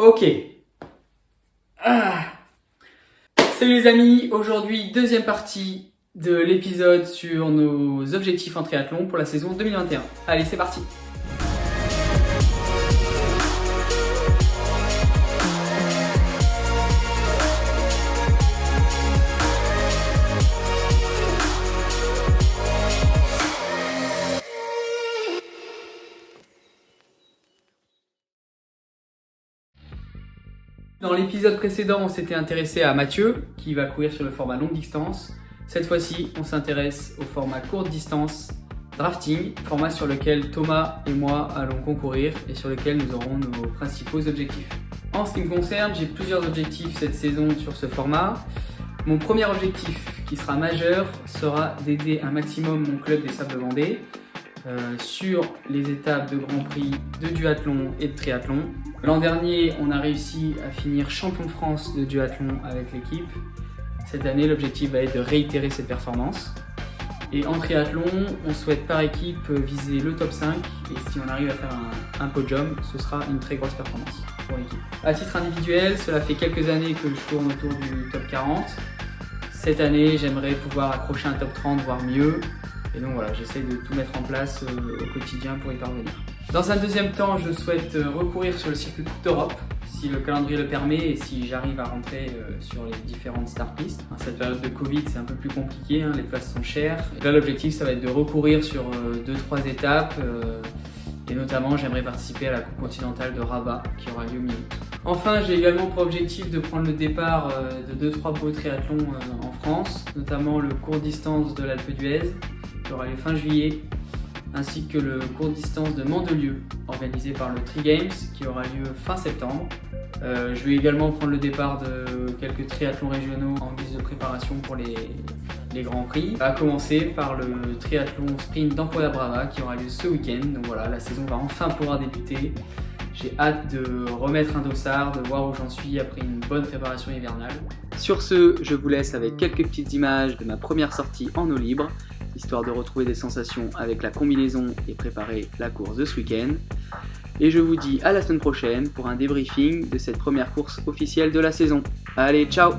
Ok. Salut les amis, aujourd'hui deuxième partie de l'épisode sur nos objectifs en triathlon pour la saison 2021. Allez, c'est parti. Dans l'épisode précédent, on s'était intéressé à Mathieu, qui va courir sur le format longue distance. Cette fois-ci, on s'intéresse au format courte distance, drafting, format sur lequel Thomas et moi allons concourir et sur lequel nous aurons nos principaux objectifs. En ce qui me concerne, j'ai plusieurs objectifs cette saison sur ce format. Mon premier objectif, qui sera majeur, sera d'aider un maximum mon club des Sables de Vendée sur les étapes de Grand Prix de duathlon et de triathlon. L'an dernier, on a réussi à finir champion de France de duathlon avec l'équipe. Cette année, l'objectif va être de réitérer cette performance. Et en triathlon, on souhaite par équipe viser le top 5 et si on arrive à faire un podium, ce sera une très grosse performance pour l'équipe. À titre individuel, cela fait quelques années que je tourne autour du top 40. Cette année, j'aimerais pouvoir accrocher un top 30, voire mieux. Et donc voilà, j'essaie de tout mettre en place au quotidien pour y parvenir. Dans un deuxième temps, je souhaite recourir sur le circuit Coupe d'Europe, si le calendrier le permet et si j'arrive à rentrer sur les différentes start-pistes. Cette période de Covid, c'est un peu plus compliqué, les places sont chères. Et là, l'objectif, ça va être de recourir sur 2-3 étapes. Et notamment, j'aimerais participer à la Coupe continentale de Rabat, qui aura lieu mi-août. Enfin, j'ai également pour objectif de prendre le départ de 2-3 beaux triathlons en France, notamment le court distance de l'Alpe d'Huez, qui aura lieu fin juillet, ainsi que le court distance de Mandelieu, organisé par le Tri Games, qui aura lieu fin septembre. Je vais également prendre le départ de quelques triathlons régionaux en guise de préparation pour les Grands Prix. À commencer par le triathlon sprint d'Ampolla Brava qui aura lieu ce week-end. Donc voilà, la saison va enfin pouvoir débuter. J'ai hâte de remettre un dossard, de voir où j'en suis après une bonne préparation hivernale. Sur ce, je vous laisse avec quelques petites images de ma première sortie en eau libre, histoire de retrouver des sensations avec la combinaison et préparer la course de ce week-end. Et je vous dis à la semaine prochaine pour un débriefing de cette première course officielle de la saison. Allez, ciao!